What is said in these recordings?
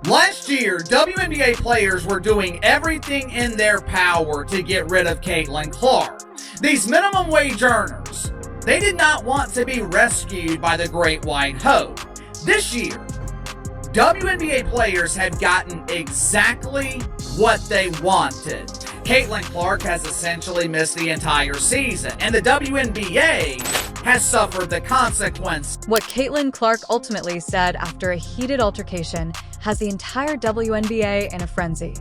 Last year, WNBA players were doing everything in their power to get rid of Caitlin Clark. These minimum wage earners, they did not want to be rescued by the Great White Hope. This year, WNBA players have gotten exactly what they wanted. Caitlin Clark has essentially missed the entire season, and the WNBA has suffered the consequence. What Caitlin Clark ultimately said after a heated altercation has the entire WNBA in a frenzy,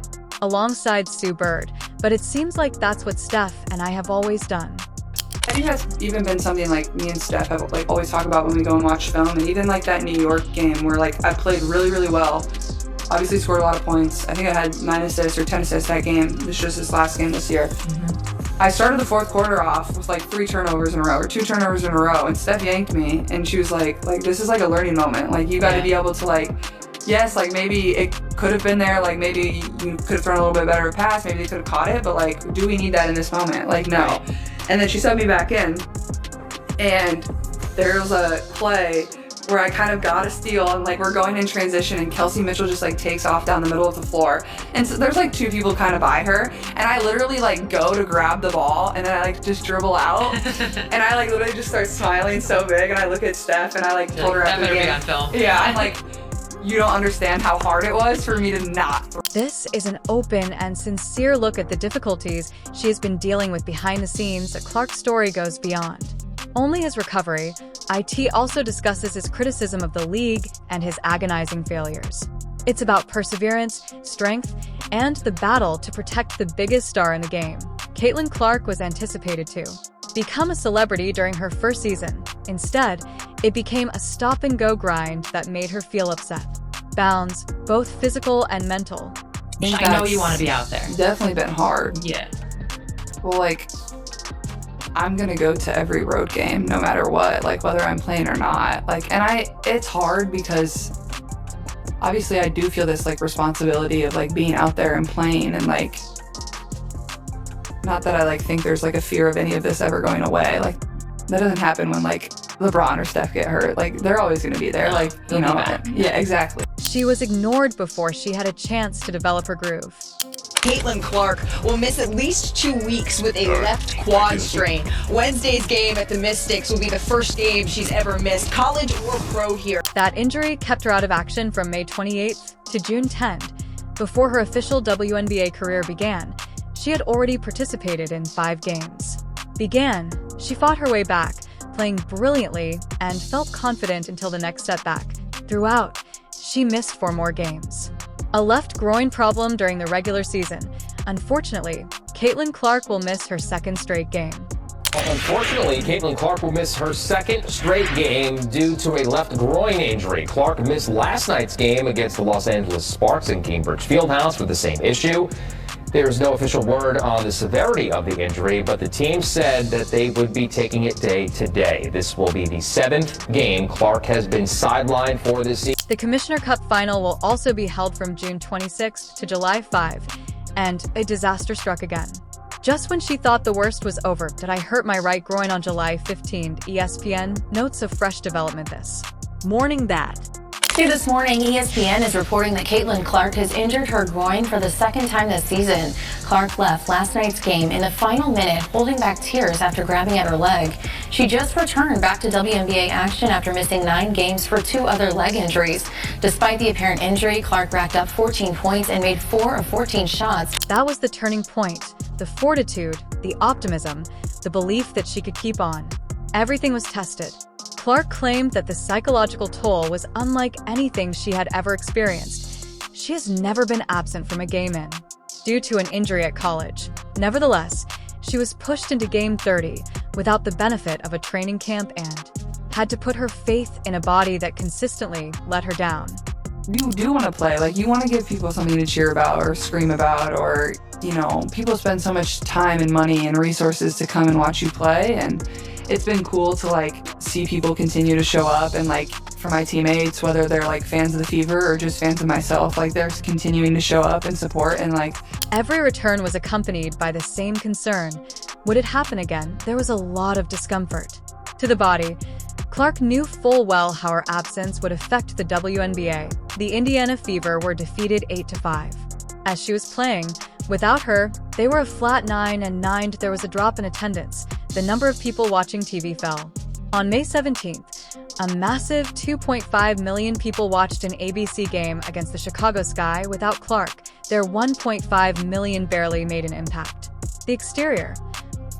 alongside Sue Bird. But it seems like that's what Steph and I have always done. I think that's even been something like me and Steph have always talk about when we go and watch film, and even like that New York game where I played really, really well. Obviously scored a lot of points. I think I had 9 assists or 10 assists that game. This just this last game this year. I started the fourth quarter off with 3 turnovers in a row or 2 turnovers in a row, and Steph yanked me, and she was like this is a learning moment. You got to be able to yes, maybe it could have been there. Maybe you could have thrown a little bit better pass. Maybe they could have caught it, but do we need that in this moment? No. And then she subbed me back in, and there was a play where I kind of got a steal, and we're going in transition, and Kelsey Mitchell just takes off down the middle of the floor, and so there's 2 people kind of by her, and I literally go to grab the ball, and then I just dribble out, and I literally just start smiling so big, and I look at Steph, and I told her after the game, on film. Yeah, I'm you don't understand how hard it was for me to not. This is an open and sincere look at the difficulties she has been dealing with behind the scenes that Clark's story goes beyond. Only his recovery, IT also discusses his criticism of the league and his agonizing failures. It's about perseverance, strength, and the battle to protect the biggest star in the game. Caitlin Clark was anticipated to become a celebrity during her first season. Instead, it became a stop-and-go grind that made her feel upset. Bounds, both physical and mental. I know you want to be out there. Definitely been hard. Yeah. Well, I'm gonna go to every road game no matter what, whether I'm playing or not. It's hard because obviously I do feel this responsibility of being out there and playing, and not that I think there's a fear of any of this ever going away. That doesn't happen when LeBron or Steph get hurt. They're always gonna be there. Yeah, exactly. She was ignored before she had a chance to develop her groove. Caitlin Clark will miss at least 2 weeks with a left quad strain. Wednesday's game at the Mystics will be the first game she's ever missed, college or pro here. That injury kept her out of action from May 28th to June 10th. Before her official WNBA career began, she had already participated in 5 games. She fought her way back, playing brilliantly and felt confident until the next setback. Throughout, she missed 4 more games. A left groin problem during the regular season. Unfortunately, Caitlin Clark will miss her 2nd straight game. Unfortunately, Caitlin Clark will miss her 2nd straight game due to a left groin injury. Clark missed last night's game against the Los Angeles Sparks in Cambridge Fieldhouse for the same issue. There is no official word on the severity of the injury, but the team said that they would be taking it day to day. This will be the 7th game Clark has been sidelined for this season. The Commissioner Cup final will also be held from June 26th to July 5, and a disaster struck again. Just when she thought the worst was over, did I hurt my right groin on July 15, ESPN notes a fresh development this morning that. This morning, ESPN is reporting that Caitlin Clark has injured her groin for the 2nd time this season. Clark left last night's game in the final minute, holding back tears after grabbing at her leg. She just returned back to WNBA action after missing 9 games for 2 other leg injuries. Despite the apparent injury, Clark racked up 14 points and made 4 of 14 shots. That was the turning point, the fortitude, the optimism, the belief that she could keep on. Everything was tested. Clark claimed that the psychological toll was unlike anything she had ever experienced. She has never been absent from a game due to an injury at college. Nevertheless, she was pushed into Game 30 without the benefit of a training camp and had to put her faith in a body that consistently let her down. You do want to play. You want to give people something to cheer about or scream about, or, people spend so much time and money and resources to come and watch you play, and it's been cool to see people continue to show up, and for my teammates, whether they're fans of the Fever or just fans of myself, they're continuing to show up and support, and every return was accompanied by the same concern. Would it happen again? There was a lot of discomfort. To the body, Clark knew full well how her absence would affect the WNBA. The Indiana Fever were defeated 8-5. As she was playing, without her, they were a flat 9-9. There was a drop in attendance. The number of people watching TV fell. On May 17th, a massive 2.5 million people watched an ABC game against the Chicago Sky. Without Clark, their 1.5 million barely made an impact. The exterior.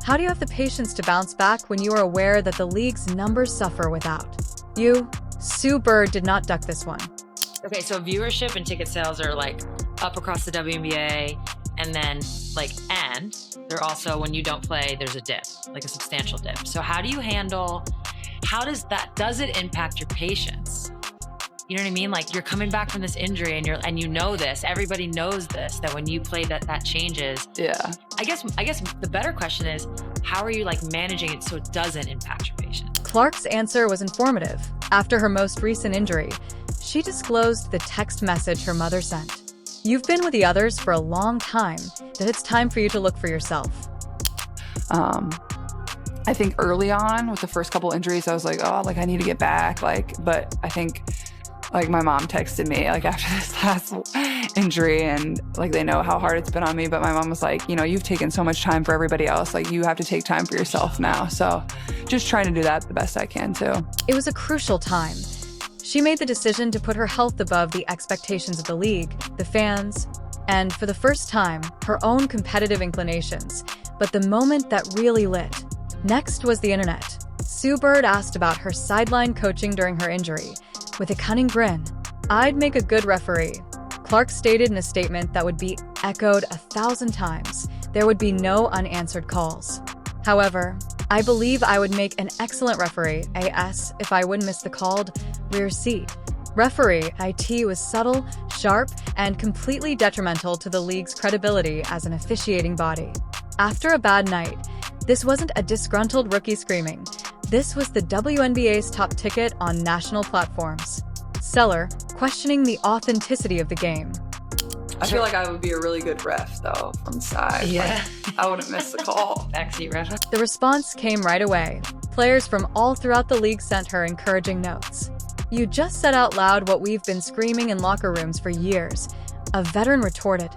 How do you have the patience to bounce back when you are aware that the league's numbers suffer without you? Sue Bird did not duck this one. Okay, so viewership and ticket sales are like up across the WNBA, and then and they're also, when you don't play, there's a dip, like a substantial dip. So how do does it impact your patience? You know what I mean? Like, you're coming back from this injury and you know this, everybody knows this, that when you play that changes. Yeah. I guess the better question is, how are you managing it so it doesn't impact your patience? Clark's answer was informative. After her most recent injury, she disclosed the text message her mother sent. You've been with the others for a long time, that it's time for you to look for yourself. I think early on with the first couple injuries, I was like, I need to get back. But I think my mom texted me after this last injury, and they know how hard it's been on me. But my mom was like, you've taken so much time for everybody else. You have to take time for yourself now. So just trying to do that the best I can too. It was a crucial time. She made the decision to put her health above the expectations of the league, the fans, and for the first time, her own competitive inclinations. But the moment that really lit. Next was the internet. Sue Bird asked about her sideline coaching during her injury. With a cunning grin, "I'd make a good referee." Clark stated in a statement that would be echoed 1,000 times. There would be no unanswered calls. However, "I believe I would make an excellent referee, AS, if I wouldn't miss the called rear seat." Referee, IT, was subtle, sharp, and completely detrimental to the league's credibility as an officiating body. After a bad night, this wasn't a disgruntled rookie screaming. This was the WNBA's top ticket on national platforms. Seller, questioning the authenticity of the game. I feel like I would be a really good ref, though, from the side. Yeah. I wouldn't miss the call. Backseat ref. The response came right away. Players from all throughout the league sent her encouraging notes. "You just said out loud what we've been screaming in locker rooms for years." A veteran retorted,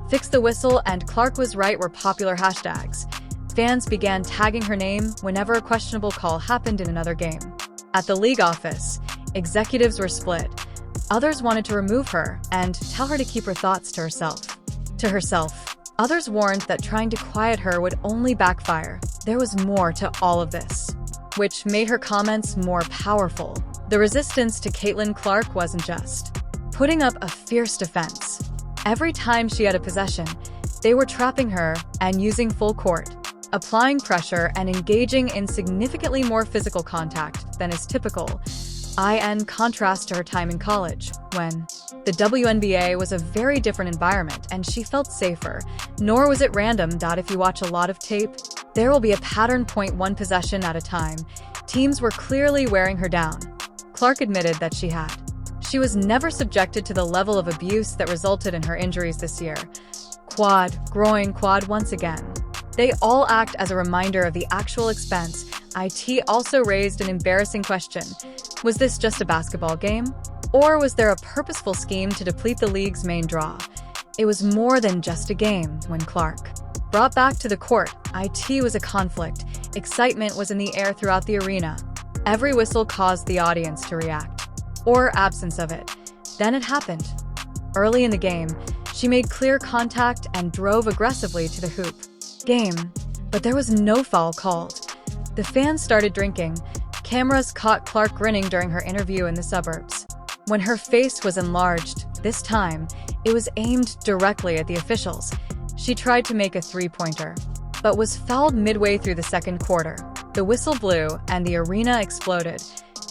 "Fix the whistle," and "Clark was right" were popular hashtags. Fans began tagging her name whenever a questionable call happened in another game. At the league office, executives were split. Others wanted to remove her and tell her to keep her thoughts to herself. Others warned that trying to quiet her would only backfire. There was more to all of this, which made her comments more powerful. The resistance to Caitlin Clark wasn't just putting up a fierce defense. Every time she had a possession, they were trapping her and using full court, applying pressure and engaging in significantly more physical contact than is typical, in contrast to her time in college, when the WNBA was a very different environment and she felt safer. Nor was it random. If you watch a lot of tape, there will be a pattern. One possession at a time. Teams were clearly wearing her down. Clark admitted that she was never subjected to the level of abuse that resulted in her injuries this year. Groin quad once again. They all act as a reminder of the actual expense. IT also raised an embarrassing question. Was this just a basketball game? Or was there a purposeful scheme to deplete the league's main draw? It was more than just a game when Clark brought back to the court. IT was a conflict. Excitement was in the air throughout the arena. Every whistle caused the audience to react, or absence of it. Then it happened. Early in the game, she made clear contact and drove aggressively to the hoop. But there was no foul called. The fans started drinking. Cameras caught Clark grinning during her interview in the suburbs. When her face was enlarged, this time, it was aimed directly at the officials. She tried to make a three-pointer, but was fouled midway through the second quarter. The whistle blew and the arena exploded.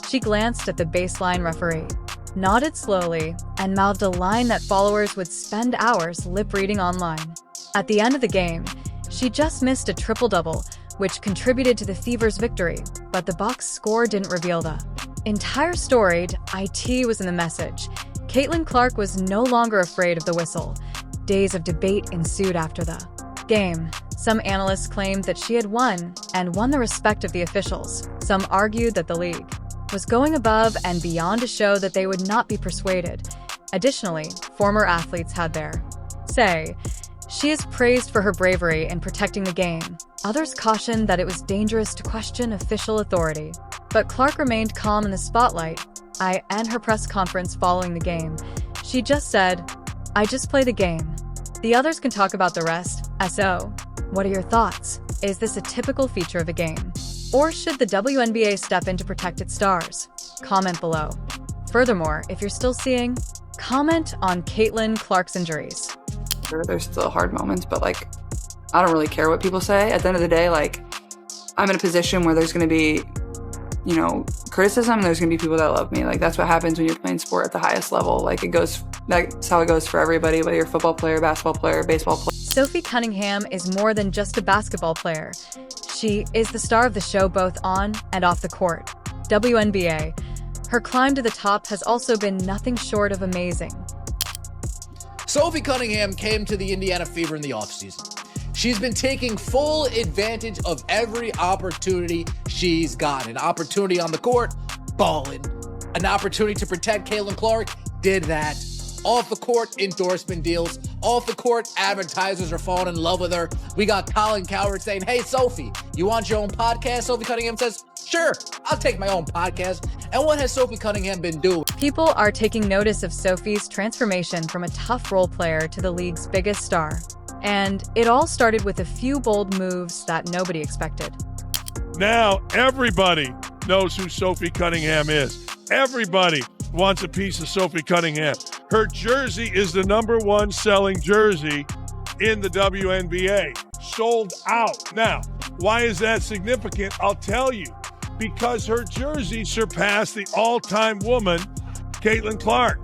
She glanced at the baseline referee, nodded slowly, and mouthed a line that followers would spend hours lip-reading online. At the end of the game, she just missed a triple-double, which contributed to the Fever's victory, but the box score didn't reveal the entire story. IT was in the message. Caitlin Clark was no longer afraid of the whistle. Days of debate ensued after the game. Some analysts claimed that she had won the respect of the officials. Some argued that the league was going above and beyond to show that they would not be persuaded. Additionally, former athletes had their say. She is praised for her bravery in protecting the game. Others cautioned that it was dangerous to question official authority. But Clark remained calm in the spotlight. In her press conference following the game, she just said, "I just play the game. The others can talk about the rest. So, what are your thoughts? Is this a typical feature of a game? Or should the WNBA step in to protect its stars? Comment below. Furthermore, if you're still seeing, comment on Caitlin Clark's injuries." There's still hard moments, but like, I don't really care what people say. At the end of the day, like, I'm in a position where there's going to be, you know, criticism, and there's going to be people that love me. Like, that's what happens when you're playing sport at the highest level. Like, that's how it goes for everybody, whether you're a football player, basketball player, baseball player. Sophie Cunningham is more than just a basketball player. She is the star of the show both on and off the court. WNBA. Her climb to the top has also been nothing short of amazing. Sophie Cunningham came to the Indiana Fever in the offseason. She's been taking full advantage of every opportunity she's got. An opportunity on the court, balling. An opportunity to protect Caitlin Clark, did that. Off the court, endorsement deals. Off the court, advertisers are falling in love with her. We got Colin Cowherd saying, "Hey, Sophie, you want your own podcast?" Sophie Cunningham says, "Sure, I'll take my own podcast." And what has Sophie Cunningham been doing? People are taking notice of Sophie's transformation from a tough role player to the league's biggest star. And it all started with a few bold moves that nobody expected. Now everybody knows who Sophie Cunningham is. Everybody wants a piece of Sophie Cunningham. Her jersey is the #1 selling jersey in the WNBA. Sold out. Now, why is that significant? I'll tell you. Because her jersey surpassed the all-time woman, Caitlin Clark.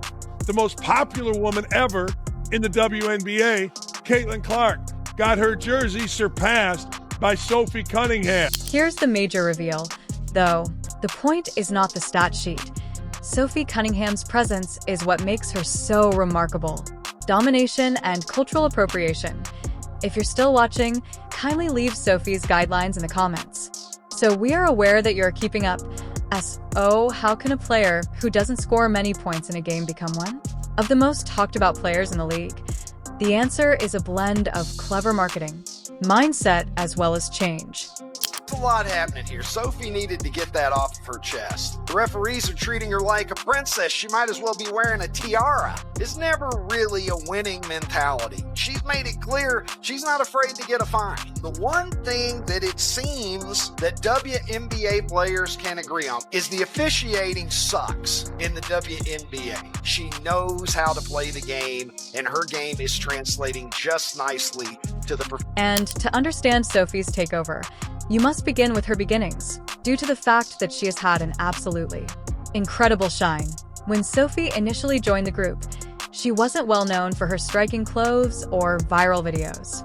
The most popular woman ever in the WNBA, Caitlin Clark, got her jersey surpassed by Sophie Cunningham. Here's the major reveal, though. The point is not the stat sheet. Sophie Cunningham's presence is what makes her so remarkable. Domination and cultural appropriation. If you're still watching, kindly leave Sophie's guidelines in the comments. So we are aware that you're keeping up. How can a player who doesn't score many points in a game become one of the most talked about players in the league? The answer is a blend of clever marketing, mindset, as well as change. A lot happening here. Sophie needed to get that off of her chest. The referees are treating her like a princess. She might as well be wearing a tiara. It's never really a winning mentality. She's made it clear she's not afraid to get a fine. The one thing that it seems that WNBA players can agree on is the officiating sucks in the WNBA. She knows how to play the game, and her game is translating just nicely to the And to understand Sophie's takeover, you must begin with her beginnings, due to the fact that she has had an absolutely incredible shine. When Sophie initially joined the group, she wasn't well known for her striking clothes or viral videos.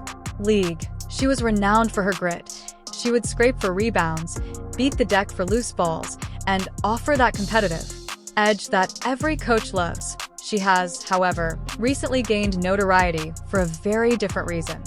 She was renowned for her grit. She would scrape for rebounds, beat the deck for loose balls, and offer that competitive edge that every coach loves. She has, however, recently gained notoriety for a very different reason.